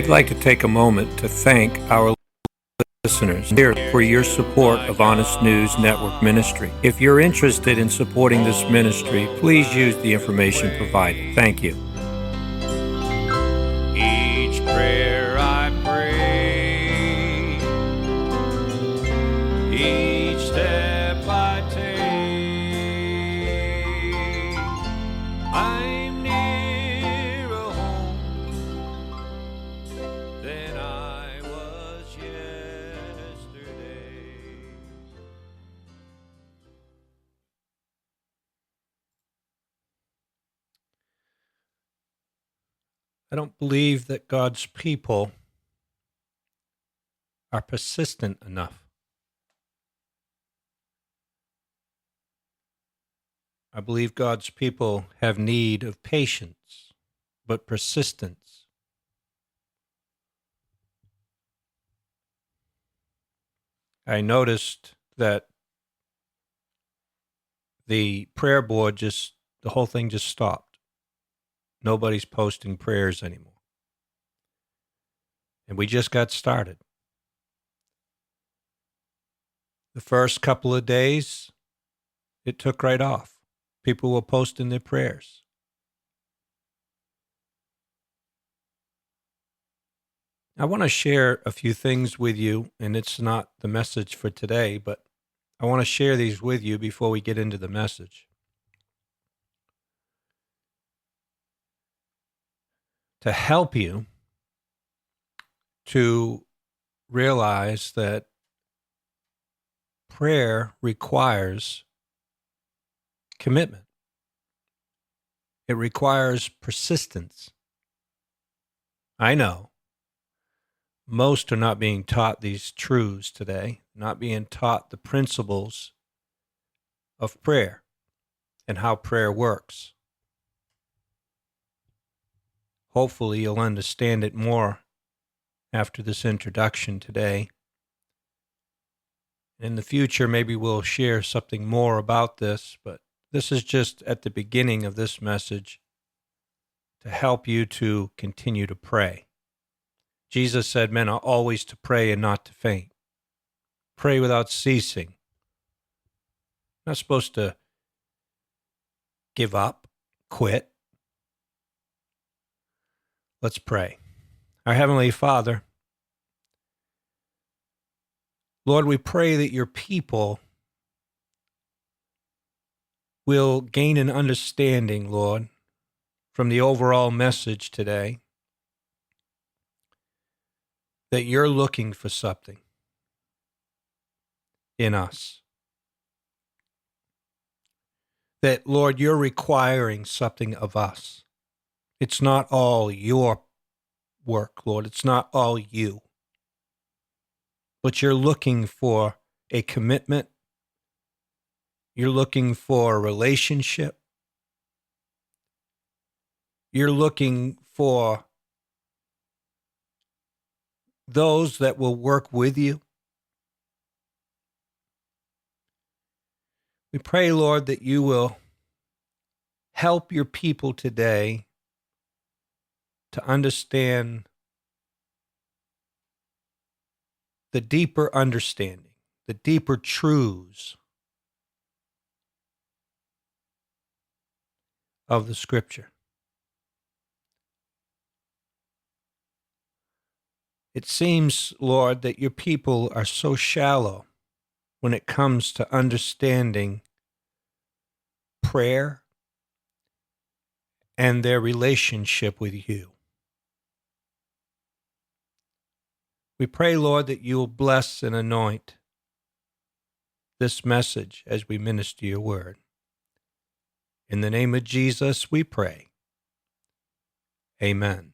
We'd like to take a moment to thank our listeners here for your support of Honest News Network Ministry. If you're interested in supporting this ministry, please use the information provided. Thank you. Each prayer I pray, each step I take, I'm nearer home than I was yesterday. I don't believe that God's people are persistent enough. I believe God's people have need of patience, but persistence. I noticed that the prayer board the whole thing just stopped. Nobody's posting prayers anymore. And we just got started. The first couple of days, it took right off. People were posting their prayers. I want to share a few things with you, and it's not the message for today, but I want to share these with you before we get into the message. To help you to realize that prayer requires commitment. It requires persistence. I know most are not being taught these truths today, not being taught the principles of prayer and how prayer works. Hopefully you'll understand it more after this introduction today. In the future, maybe we'll share something more about this, but this is just at the beginning of this message to help you to continue to pray. Jesus said men are always to pray and not to faint. Pray without ceasing. Not supposed to give up, quit. Let's pray. Our Heavenly Father, Lord, we pray that your people will gain an understanding, Lord, from the overall message today, that you're looking for something in us. That, Lord, you're requiring something of us. It's not all your work, Lord. It's not all you. But you're looking for a commitment. You're looking for a relationship. You're looking for those that will work with you. We pray, Lord, that you will help your people today to understand the deeper understanding, the deeper truths of the Scripture. It seems, Lord, that your people are so shallow when it comes to understanding prayer and their relationship with you. We pray, Lord, that you will bless and anoint this message as we minister your word. In the name of Jesus, we pray. Amen.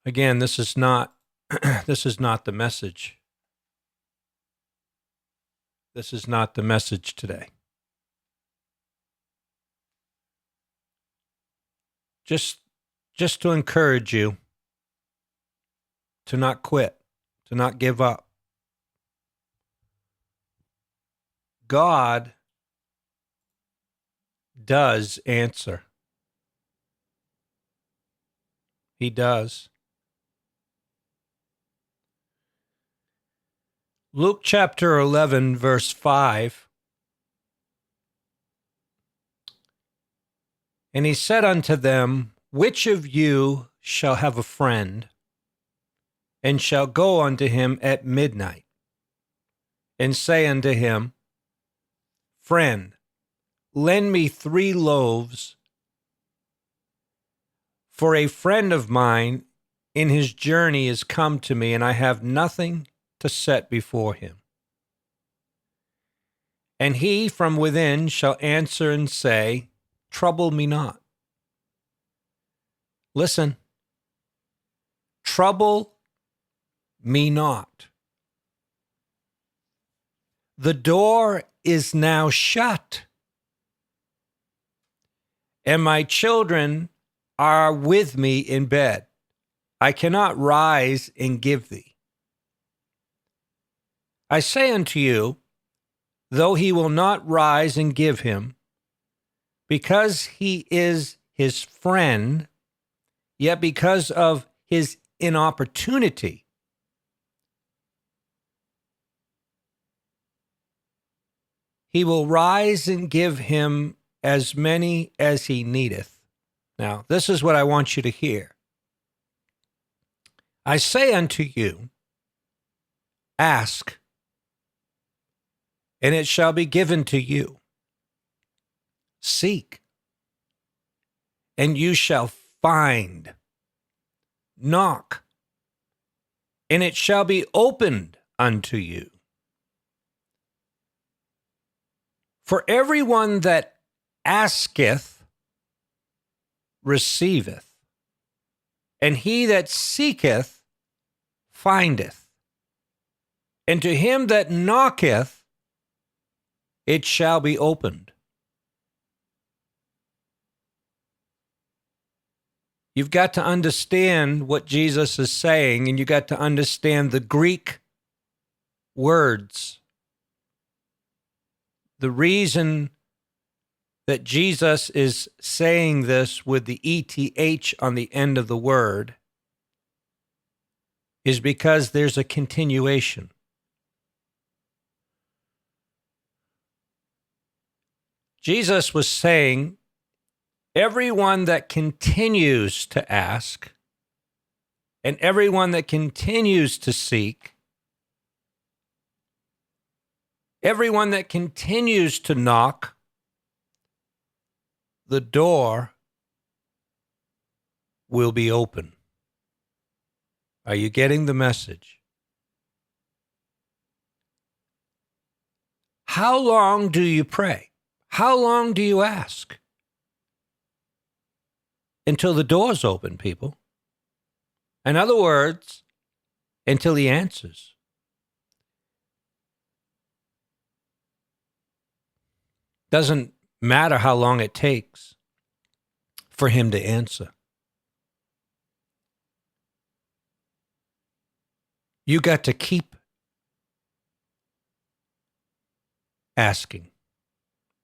Again, this is not the message. This is not the message today. Just to encourage you to not quit, to not give up. God does answer. He does. Luke chapter 11, verse 5. And he said unto them, which of you shall have a friend, and shall go unto him at midnight, and say unto him, friend, lend me 3 loaves, for a friend of mine in his journey is come to me, and I have nothing to set before him. And he from within shall answer and say, trouble me not. Listen, trouble me not. The door is now shut, and my children are with me in bed. I cannot rise and give thee. I say unto you, though he will not rise and give him, because he is his friend, yet because of his inopportunity, he will rise and give him as many as he needeth. Now, this is what I want you to hear. I say unto you, ask, and it shall be given to you. Seek, and you shall find. Knock, and it shall be opened unto you. For everyone that asketh receiveth, and he that seeketh findeth, and to him that knocketh it shall be opened. You've got to understand what Jesus is saying, and you got to understand the Greek words. The reason that Jesus is saying this with the ETH on the end of the word is because there's a continuation. Jesus was saying, everyone that continues to ask and everyone that continues to seek, everyone that continues to knock, the door will be open. Are you getting the message? How long do you pray? How long do you ask? Until the door's open, people. In other words, until he answers. Doesn't matter how long it takes for him to answer. You got to keep asking.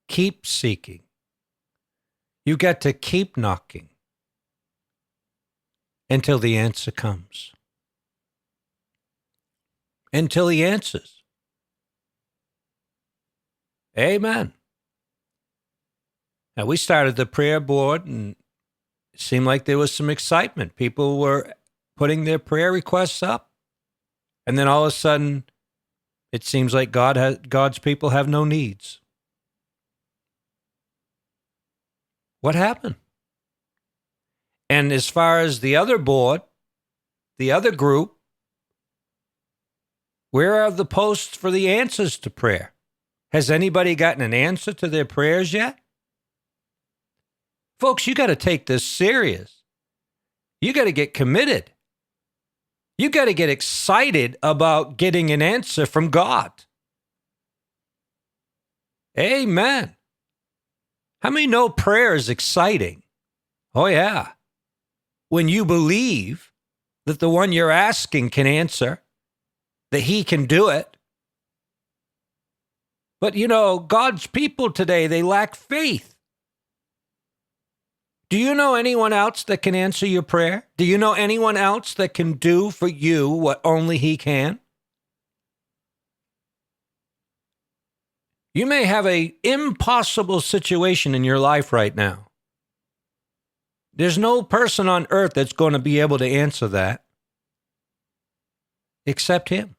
Keep seeking. You got to keep knocking until the answer comes. Until he answers. Amen. Now, we started the prayer board, and it seemed like there was some excitement. People were putting their prayer requests up, and then all of a sudden, it seems like God's people have no needs. What happened? And as far as the other board, the other group, where are the posts for the answers to prayer? Has anybody gotten an answer to their prayers yet? Folks, you got to take this serious. You got to get committed. You got to get excited about getting an answer from God. Amen. How many know prayer is exciting? Oh, yeah. When you believe that the one you're asking can answer, that he can do it. But, you know, God's people today, they lack faith. Do you know anyone else that can answer your prayer? Do you know anyone else that can do for you what only He can? You may have an impossible situation in your life right now. There's no person on earth that's going to be able to answer that except Him.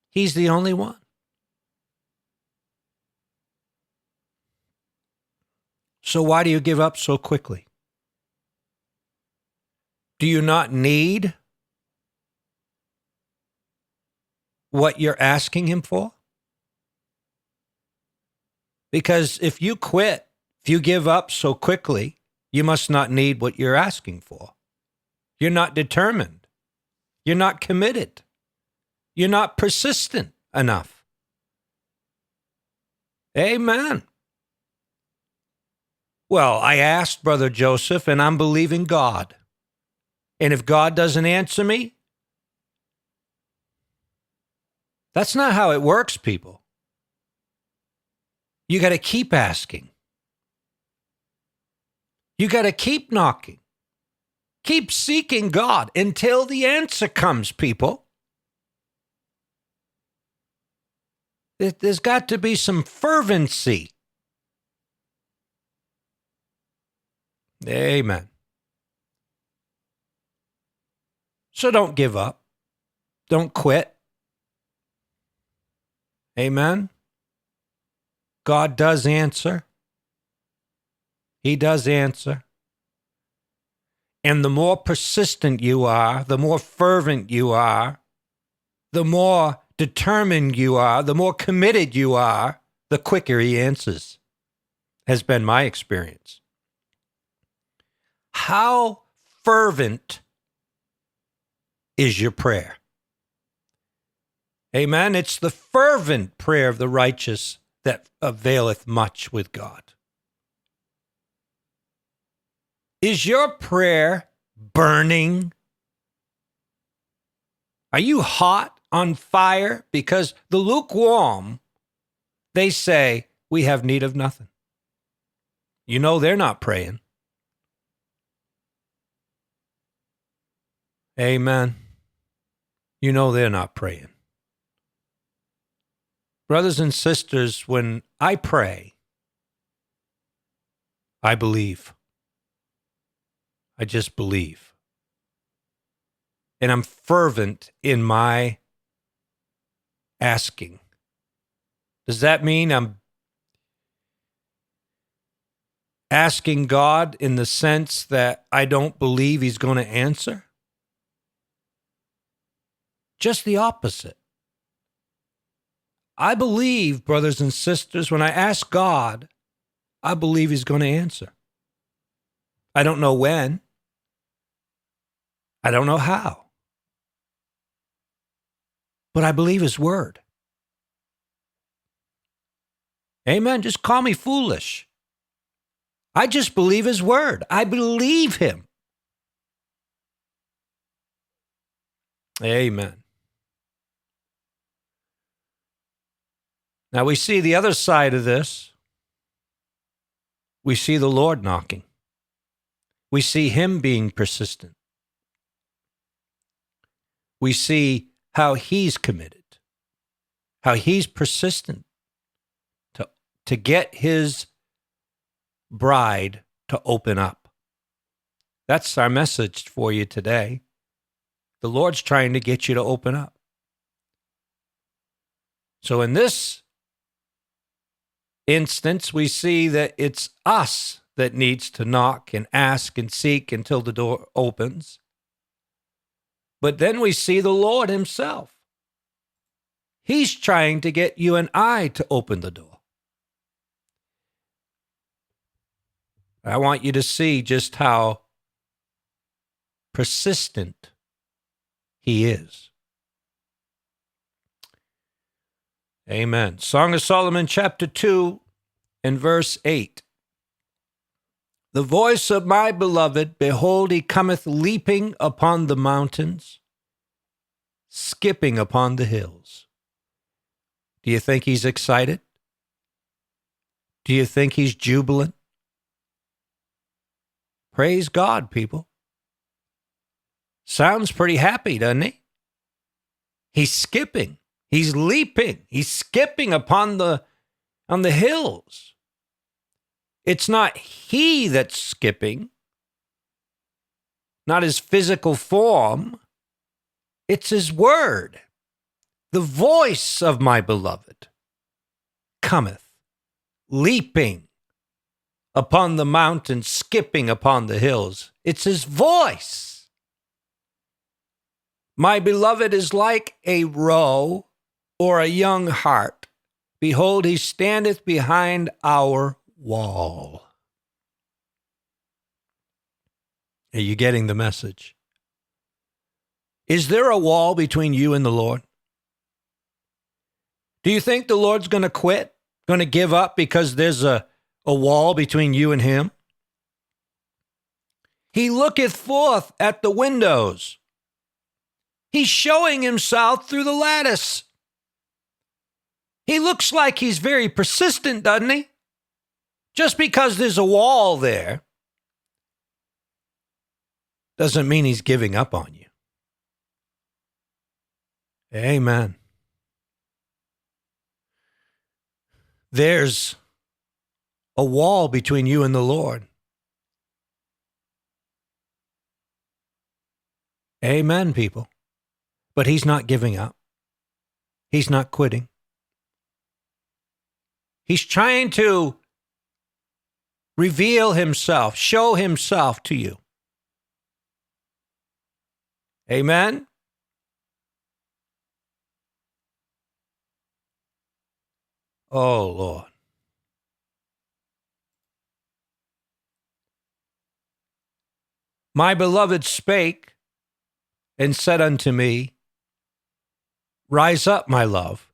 He's the only one. So why do you give up so quickly? Do you not need what you're asking Him for? Because if you quit, if you give up so quickly, you must not need what you're asking for. You're not determined. You're not committed. You're not persistent enough. Amen. Well, I asked Brother Joseph, and I'm believing God. And if God doesn't answer me, that's not how it works, people. You got to keep asking. You got to keep knocking. Keep seeking God until the answer comes, people. There's got to be some fervency. Amen. So don't give up. Don't quit. Amen. God does answer. He does answer. And the more persistent you are, the more fervent you are, the more determined you are, the more committed you are, the quicker He answers, has been my experience. How fervent is your prayer? Amen. It's the fervent prayer of the righteous that availeth much with God. Is your prayer burning? Are you hot on fire? Because the lukewarm, they say, we have need of nothing. You know they're not praying. Amen. You know they're not praying. Brothers and sisters, when I pray, I believe. I just believe. And I'm fervent in my asking. Does that mean I'm asking God in the sense that I don't believe He's going to answer? Just the opposite. I believe, brothers and sisters, when I ask God, I believe He's going to answer. I don't know when. I don't know how. But I believe His word. Amen. Just call me foolish. I just believe His word. I believe Him. Amen. Now we see the other side of this. We see the Lord knocking. We see Him being persistent. We see how He's committed, how He's persistent to get His bride to open up. That's our message for you today. The Lord's trying to get you to open up. So in this instance, we see that it's us that needs to knock and ask and seek until the door opens. But then we see the Lord Himself. He's trying to get you and I to open the door. I want you to see just how persistent He is. Amen. Song of Solomon, chapter 2, and verse 8. The voice of my beloved, behold, he cometh leaping upon the mountains, skipping upon the hills. Do you think he's excited? Do you think he's jubilant? Praise God, people. Sounds pretty happy, doesn't he? He's skipping. He's leaping. He's skipping on the hills. It's not he that's skipping, not his physical form. It's his word. The voice of my beloved cometh, leaping upon the mountains, skipping upon the hills. It's his voice. My beloved is like a roe or a young hart. Behold, he standeth behind our wall. Are you getting the message? Is there a wall between you and the Lord? Do you think the Lord's going to quit, going to give up because there's a wall between you and him? He looketh forth at the windows. He's showing himself through the lattice. He looks like he's very persistent, doesn't he? Just because there's a wall there doesn't mean he's giving up on you. Amen. There's a wall between you and the Lord. Amen, people. But he's not giving up. He's not quitting. He's trying to reveal himself, show himself to you. Amen? Oh, Lord. My beloved spake and said unto me, Rise up, my love,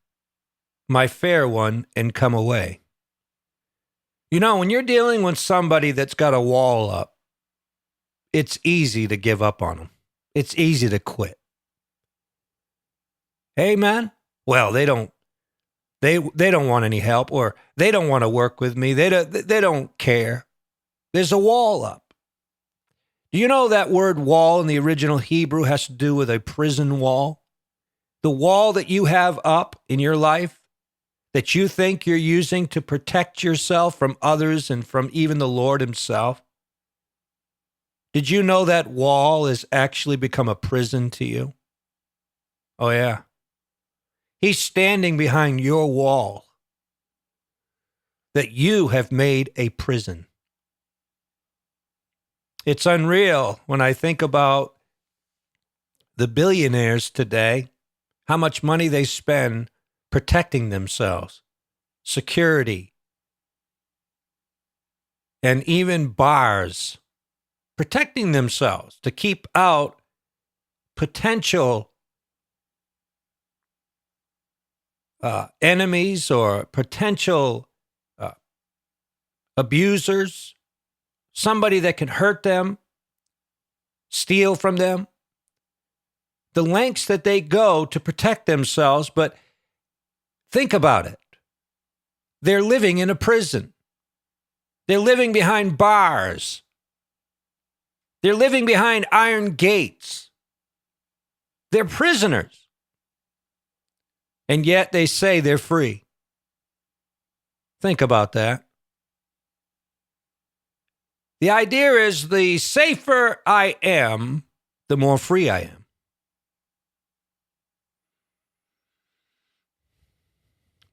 my fair one, and come away. You know, when you're dealing with somebody that's got a wall up, it's easy to give up on them. It's easy to quit. Amen? Well, they don't want any help, or they don't want to work with me. They don't care. There's a wall up. Do you know that word wall in the original Hebrew has to do with a prison wall? The wall that you have up in your life that you think you're using to protect yourself from others and from even the Lord himself. Did you know that wall has actually become a prison to you? Oh, yeah. He's standing behind your wall that you have made a prison. It's unreal when I think about the billionaires today, how much money they spend protecting themselves, security, and even bars, protecting themselves to keep out potential enemies or potential abusers, somebody that can hurt them, steal from them. The lengths that they go to protect themselves, but think about it. They're living in a prison. They're living behind bars. They're living behind iron gates. They're prisoners. And yet they say they're free. Think about that. The idea is the safer I am, the more free I am.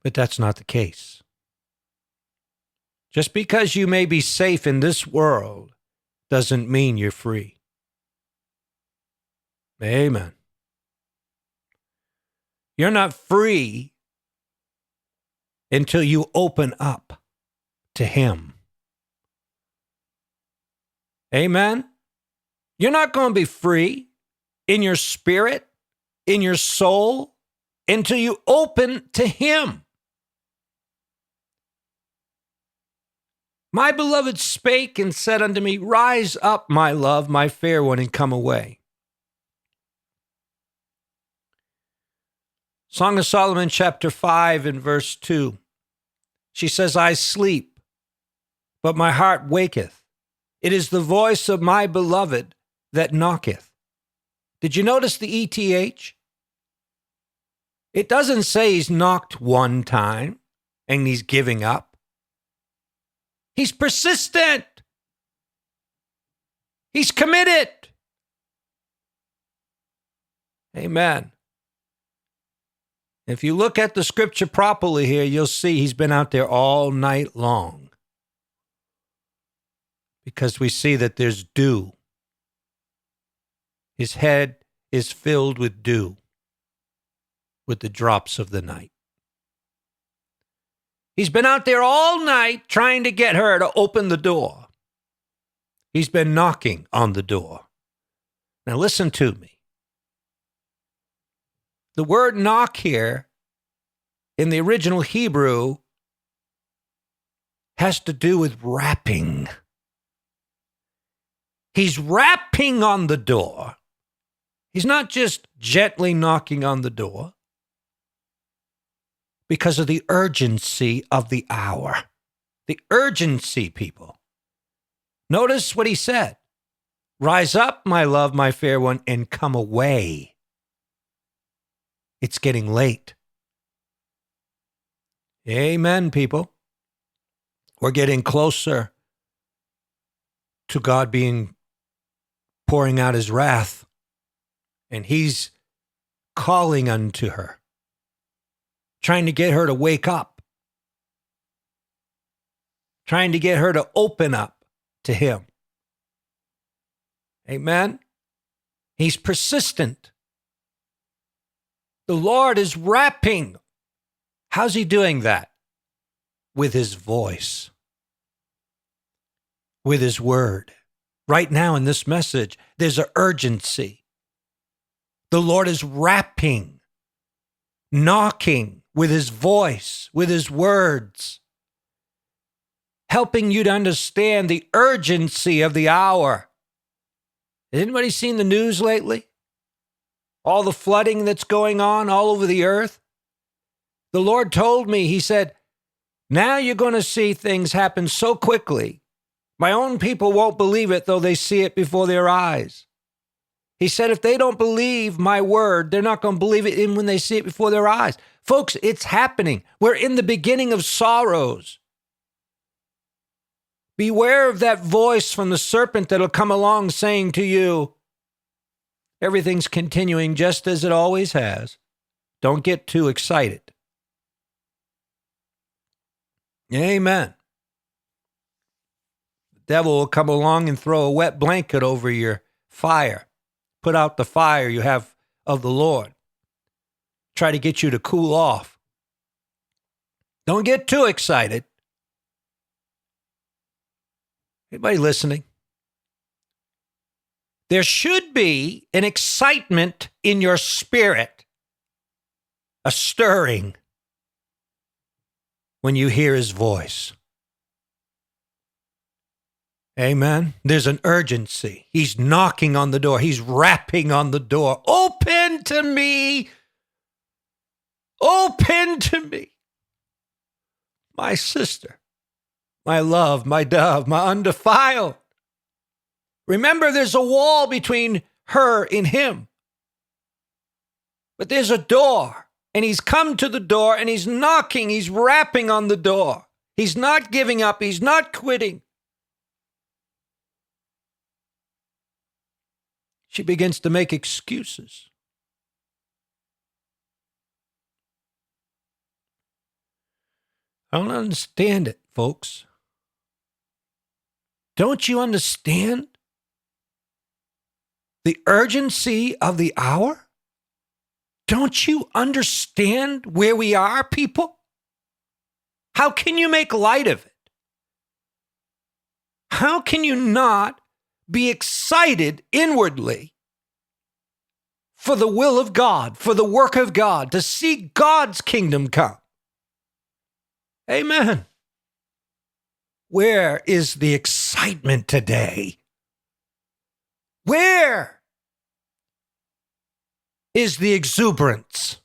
But that's not the case. Just because you may be safe in this world doesn't mean you're free. Amen. You're not free until you open up to him. Amen. You're not going to be free in your spirit, in your soul, until you open to him. My beloved spake and said unto me, Rise up, my love, my fair one, and come away. Song of Solomon, chapter 5 and verse 2. She says, I sleep, but my heart waketh. It is the voice of my beloved that knocketh. Did you notice the ETH? It doesn't say he's knocked one time and he's giving up. He's persistent. He's committed. Amen. If you look at the scripture properly here, you'll see he's been out there all night long. Because we see that there's dew. His head is filled with dew, with the drops of the night. He's been out there all night trying to get her to open the door. He's been knocking on the door. Now listen to me. The word knock here in the original Hebrew has to do with rapping. He's rapping on the door. He's not just gently knocking on the door because of the urgency of the hour. The urgency, people. Notice what he said. Rise up, my love, my fair one, and come away. It's getting late. Amen, people. We're getting closer to God pouring out his wrath, and he's calling unto her, trying to get her to wake up, trying to get her to open up to him. Amen. He's persistent. The Lord is rapping. How's he doing that? With his voice, with his word. Right now in this message, there's an urgency. The Lord is rapping, knocking with his voice, with his words, helping you to understand the urgency of the hour. Has anybody seen the news lately? All the flooding that's going on all over the earth? The Lord told me, he said, now you're going to see things happen so quickly. My own people won't believe it, though they see it before their eyes. He said, if they don't believe my word, they're not going to believe it when they see it before their eyes. Folks, it's happening. We're in the beginning of sorrows. Beware of that voice from the serpent that'll come along saying to you, everything's continuing just as it always has. Don't get too excited. Amen. The devil will come along and throw a wet blanket over your fire. Put out the fire you have of the Lord. Try to get you to cool off. Don't get too excited. Anybody listening? There should be an excitement in your spirit, a stirring when you hear his voice. Amen. There's an urgency. He's knocking on the door. He's rapping on the door. Open to me. Open to me. My sister, my love, my dove, my undefiled. Remember, there's a wall between her and him. But there's a door, and he's come to the door, and he's knocking, he's rapping on the door. He's not giving up, he's not quitting. She begins to make excuses. I don't understand it, folks. Don't you understand the urgency of the hour? Don't you understand where we are, people? How can you make light of it? How can you not be excited inwardly for the will of God, for the work of God, to see God's kingdom come? Amen. Where is the excitement today? Where is the exuberance?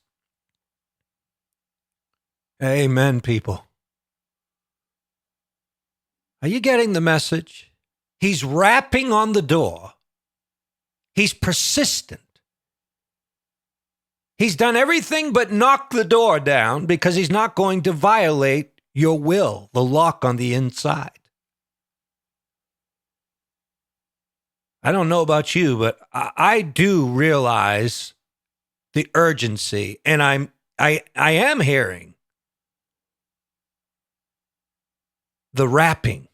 Amen, people. Are you getting the message? He's rapping on the door. He's persistent. He's done everything but knock the door down because he's not going to violate your will, the lock on the inside. I don't know about you, but I do realize the urgency, and I am hearing the rapping.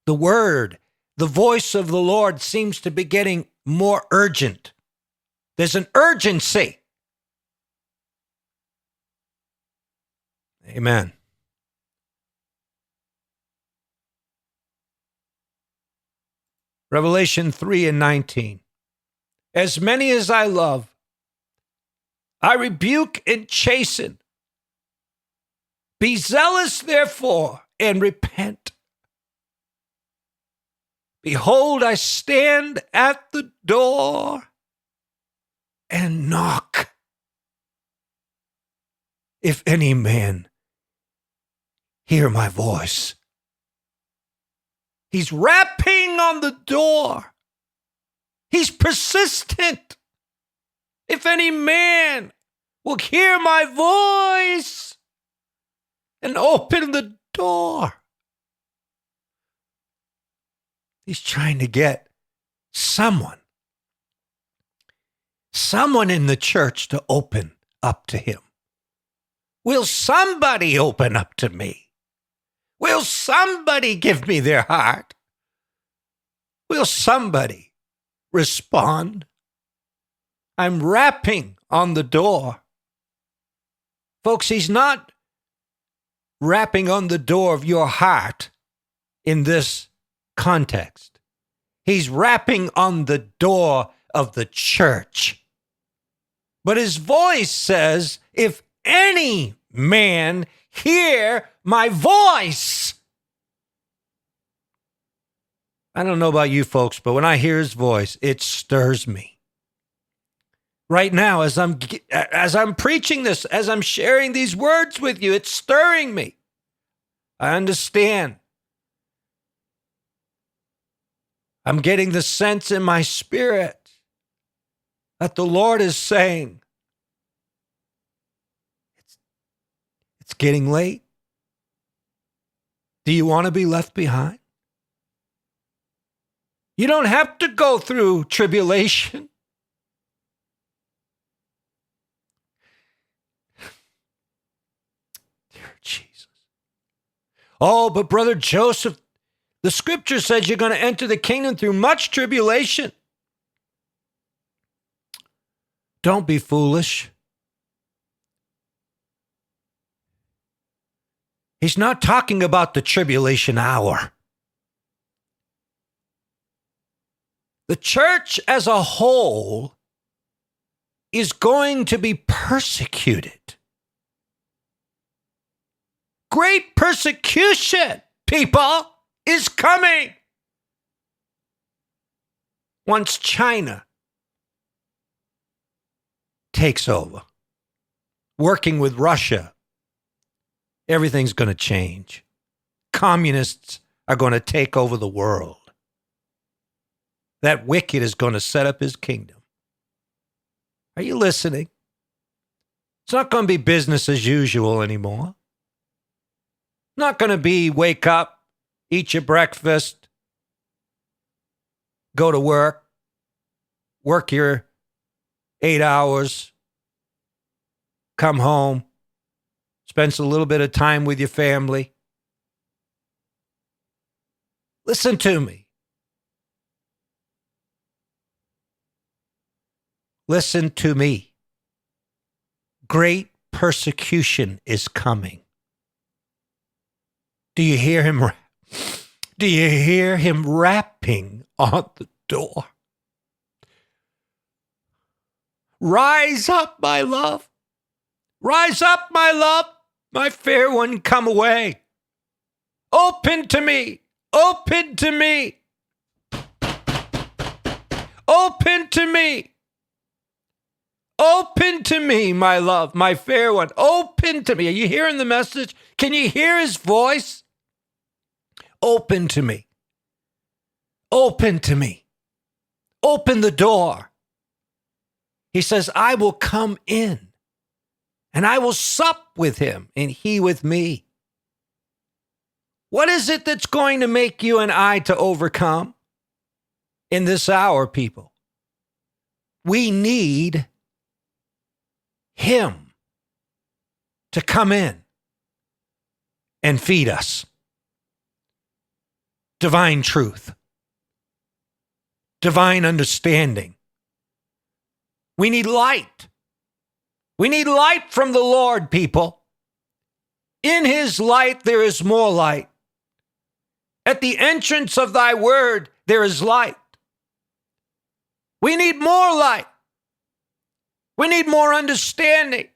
The word, the voice of the Lord seems to be getting more urgent. There's an urgency. Amen. Revelation 3:19. As many as I love, I rebuke and chasten. Be zealous, therefore, and repent. Behold, I stand at the door and knock. If any man hear my voice. He's rapping on the door. He's persistent. If any man will hear my voice and open the door. He's trying to get someone in the church to open up to him. Will somebody open up to me? Will somebody give me their heart? Will somebody respond? I'm rapping on the door. Folks, he's not rapping on the door of your heart in this context. He's rapping on the door of the church. But his voice says, if any man hear my voice. I don't know about you folks, but when I hear his voice, it stirs me. Right now, as I'm preaching this, as I'm sharing these words with you, it's stirring me. I understand. I'm getting the sense in my spirit that the Lord is saying, it's getting late. Do you want to be left behind? You don't have to go through tribulation. Dear Jesus. Oh, but Brother Joseph, the scripture says you're going to enter the kingdom through much tribulation. Don't be foolish. He's not talking about the tribulation hour. The church as a whole is going to be persecuted. Great persecution, people, is coming. Once China takes over, working with Russia, everything's going to change. Communists are going to take over the world. That wicked is going to set up his kingdom. Are you listening? It's not going to be business as usual anymore. Not going to be wake up, eat your breakfast, go to work your 8 hours, come home, spend a little bit of time with your family. Listen to me. Listen to me. Great persecution is coming. Do you hear him? Do you hear him rapping on the door? Rise up, my love. Rise up, my love. My fair one, come away. Open to me. Open to me. Open to me. Open to me, my love, my fair one. Open to me. Are you hearing the message? Can you hear his voice? Open to me. Open to me. Open the door. He says, I will come in and I will sup with him and he with me. What is it that's going to make you and I to overcome in this hour, people? We need him to come in and feed us. Divine truth. Divine understanding. We need light. We need light from the Lord, people. In his light, there is more light. At the entrance of thy word, there is light. We need more light. We need more understanding.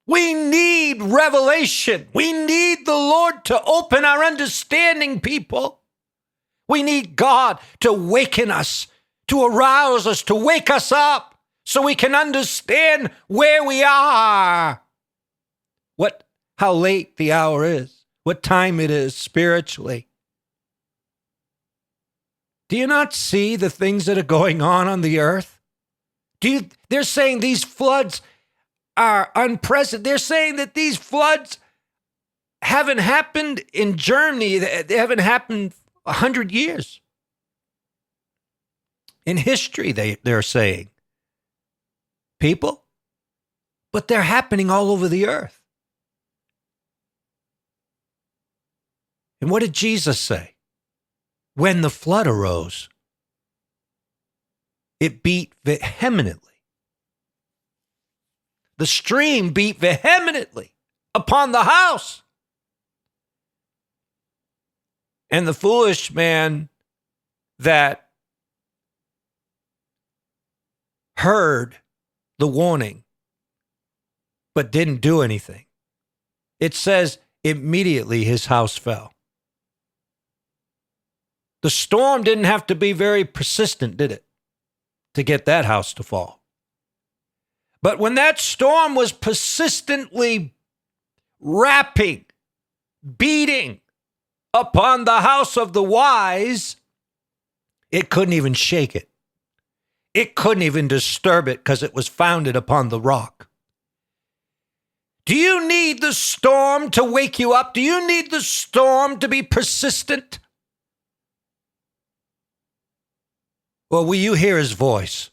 We need revelation. We need the Lord to open our understanding, people. We need God to waken us, to arouse us, to wake us up so we can understand where we are. How late the hour is, what time it is spiritually. Do you not see the things that are going on the earth? They're saying these floods are unprecedented. They're saying that these floods haven't happened in Germany. They haven't happened 100 years. In history, they're saying. People. But they're happening all over the earth. And what did Jesus say? When the flood arose, it beat vehemently. The stream beat vehemently upon the house. And the foolish man that heard the warning but didn't do anything, it says immediately his house fell. The storm didn't have to be very persistent, did it, to get that house to fall? But when that storm was persistently rapping, beating upon the house of the wise, it couldn't even shake it. It couldn't even disturb it because it was founded upon the rock. Do you need the storm to wake you up? Do you need the storm to be persistent? Or will you hear his voice?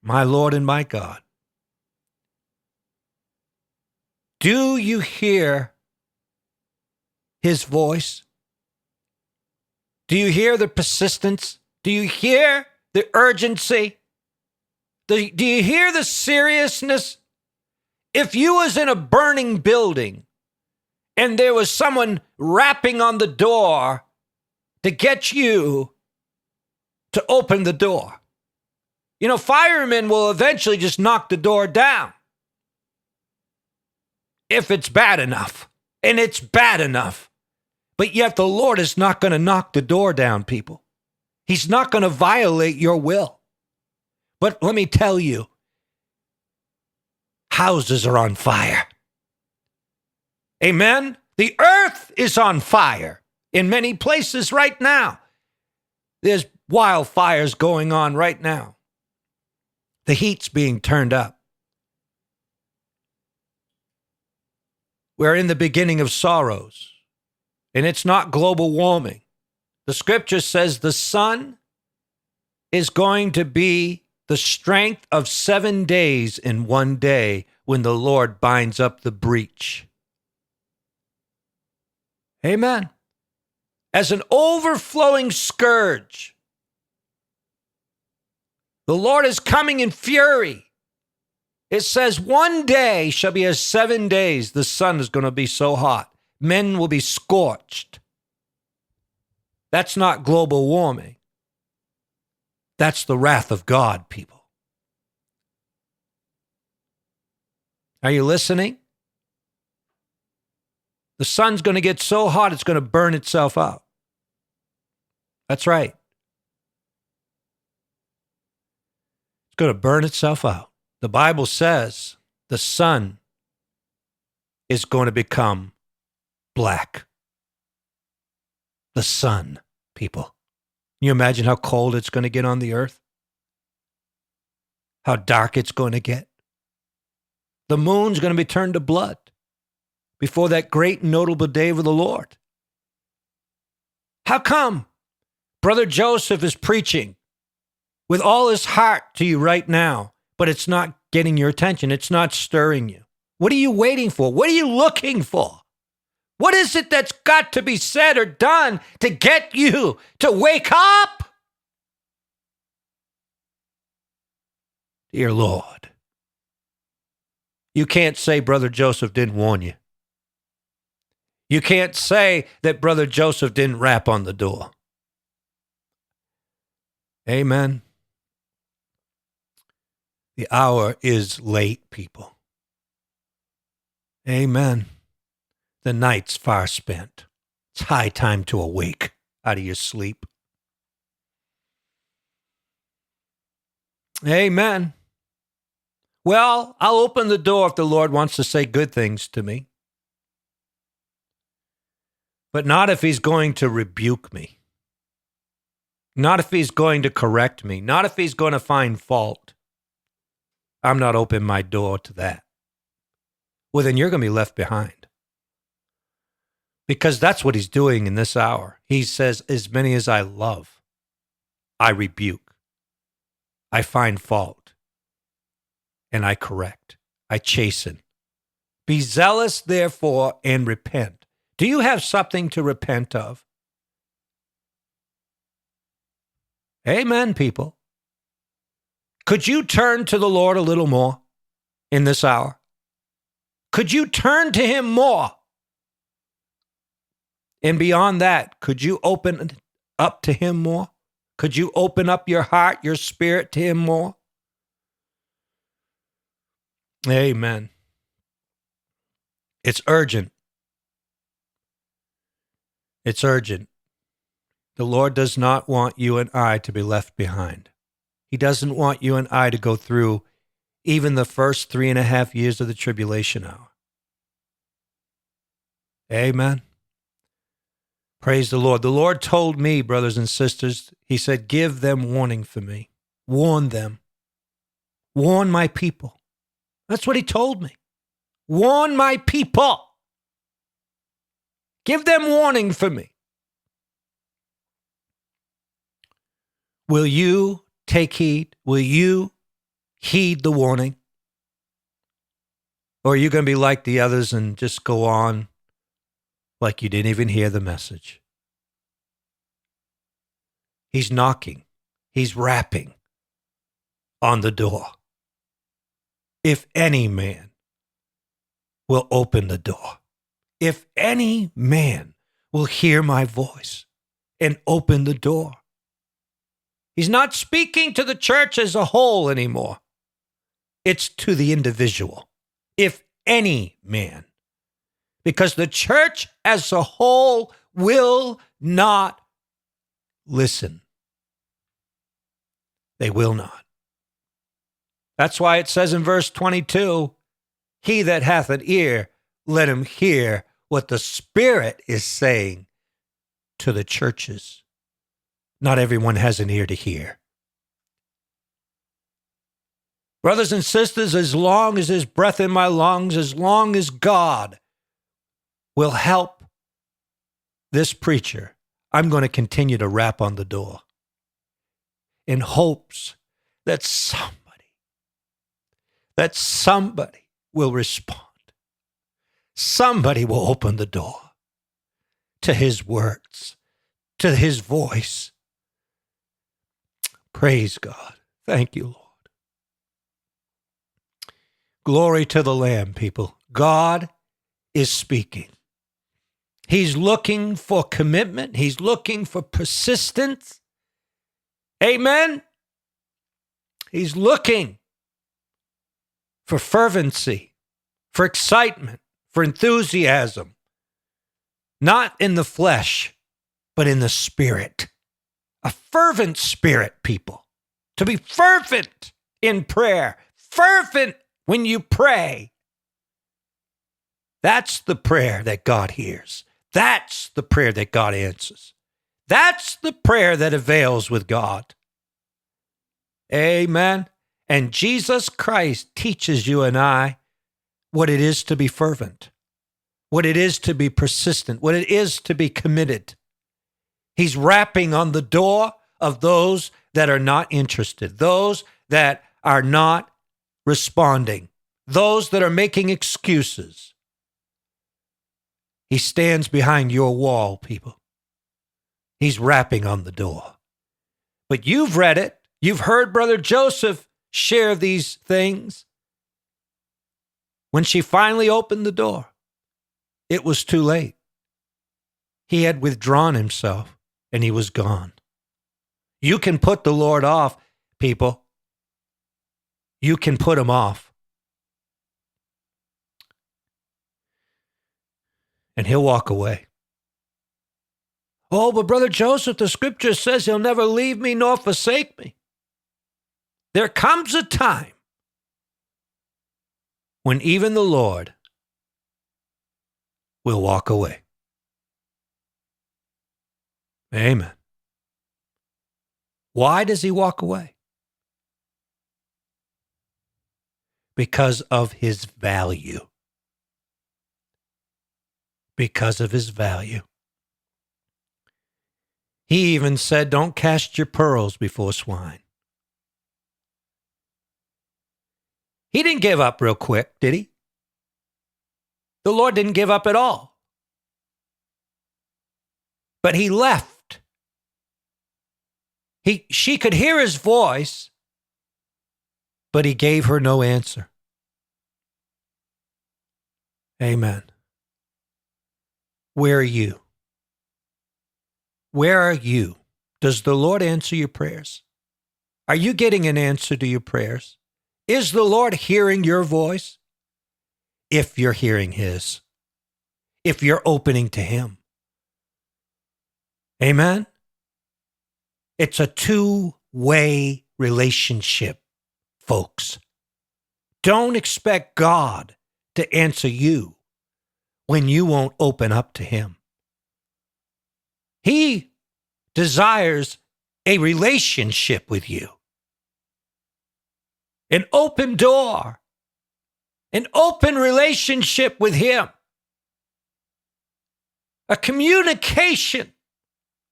My Lord and my God. Do you hear his voice? Do you hear the persistence? Do you hear the urgency? Do you hear the seriousness? If you was in a burning building and there was someone rapping on the door to get you to open the door, you know, firemen will eventually just knock the door down if it's bad enough. And it's bad enough. But yet the Lord is not going to knock the door down, people. He's not going to violate your will. But let me tell you, houses are on fire. Amen? The earth is on fire in many places right now. There's wildfires going on right now. The heat's being turned up. We're in the beginning of sorrows, and it's not global warming. The scripture says the sun is going to be the strength of 7 days in one day when the Lord binds up the breach. Amen. As an overflowing scourge, the Lord is coming in fury. It says 1 day shall be as 7 days. The sun is going to be so hot. Men will be scorched. That's not global warming. That's the wrath of God, people. Are you listening? The sun's going to get so hot it's going to burn itself out. That's right. It's going to burn itself out. The Bible says the sun is going to become black. The sun, people. Can you imagine how cold it's going to get on the earth? How dark it's going to get? The moon's going to be turned to blood before that great and notable day of the Lord. How come Brother Joseph is preaching with all his heart to you right now, but it's not getting your attention? It's not stirring you. What are you waiting for? What are you looking for? What is it that's got to be said or done to get you to wake up? Dear Lord, you can't say Brother Joseph didn't warn you. You can't say that Brother Joseph didn't rap on the door. Amen. The hour is late, people. Amen. The night's far spent. It's high time to awake out of your sleep. Amen. Well, I'll open the door if the Lord wants to say good things to me. But not if he's going to rebuke me. Not if he's going to correct me. Not if he's going to find fault. I'm not opening my door to that. Well, then you're going to be left behind. Because that's what he's doing in this hour. He says, as many as I love, I rebuke. I find fault. And I correct. I chasten. Be zealous, therefore, and repent. Do you have something to repent of? Amen, people. Could you turn to the Lord a little more in this hour? Could you turn to him more? And beyond that, could you open up to him more? Could you open up your heart, your spirit to him more? Amen. It's urgent. It's urgent. The Lord does not want you and I to be left behind. He doesn't want you and I to go through even the first 3.5 years of the tribulation hour. Amen. Praise the Lord. The Lord told me, brothers and sisters, he said, give them warning for me. Warn them. Warn my people. That's what he told me. Warn my people. Give them warning for me. Will you take heed? Will you heed the warning? Or are you going to be like the others and just go on like you didn't even hear the message? He's knocking. He's rapping on the door. If any man will open the door, if any man will hear my voice and open the door. He's not speaking to the church as a whole anymore. It's to the individual. If any man. Because the church as a whole will not listen. They will not. That's why it says in verse 22, he that hath an ear, let him hear what the Spirit is saying to the churches. Not everyone has an ear to hear. Brothers and sisters, as long as there's breath in my lungs, as long as God will help this preacher, I'm going to continue to rap on the door in hopes that somebody will respond. Somebody will open the door to his words, to his voice. Praise God. Thank you, Lord. Glory to the Lamb, people. God is speaking. He's looking for commitment. He's looking for persistence. Amen. He's looking for fervency, for excitement, for enthusiasm. Not in the flesh, but in the spirit. A fervent spirit, people. To be fervent in prayer. Fervent when you pray. That's the prayer that God hears. That's the prayer that God answers. That's the prayer that avails with God. Amen. And Jesus Christ teaches you and I what it is to be fervent, what it is to be persistent, what it is to be committed. He's rapping on the door of those that are not interested, those that are not responding, those that are making excuses. He stands behind your wall, people. He's rapping on the door. But you've read it. You've heard Brother Joseph share these things. When she finally opened the door, it was too late. He had withdrawn himself and he was gone. You can put the Lord off, people. You can put him off. And he'll walk away. Oh, but Brother Joseph, the scripture says he'll never leave me nor forsake me. There comes a time when even the Lord will walk away. Amen. Why does he walk away? Because of his value. Because of his value. He even said, don't cast your pearls before swine. He didn't give up real quick, did he? The Lord didn't give up at all. But he left. She could hear his voice, but he gave her no answer. Amen. Where are you? Where are you? Does the Lord answer your prayers? Are you getting an answer to your prayers? Is the Lord hearing your voice? If you're hearing his. If you're opening to him. Amen? It's a two-way relationship, folks. Don't expect God to answer you when you won't open up to him. He desires a relationship with you. An open door. An open relationship with him. A communication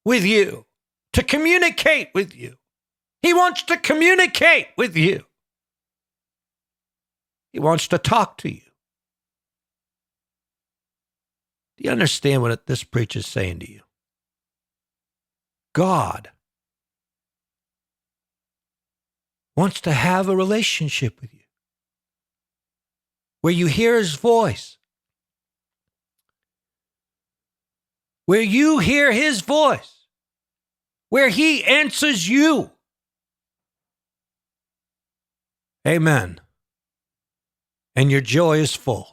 with you. To communicate with you. He wants to communicate with you. He wants to talk to you. Do you understand what this preacher's saying to you? God wants to have a relationship with you where you hear his voice, where you hear his voice, where he answers you. Amen. And your joy is full.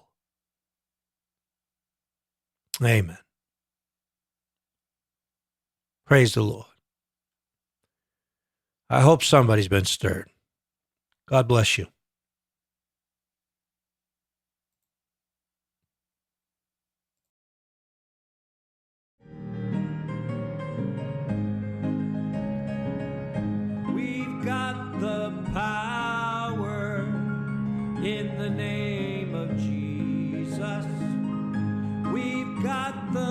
Amen. Praise the Lord. I hope somebody's been stirred. God bless you. We've got the power in the name of Jesus. We've got the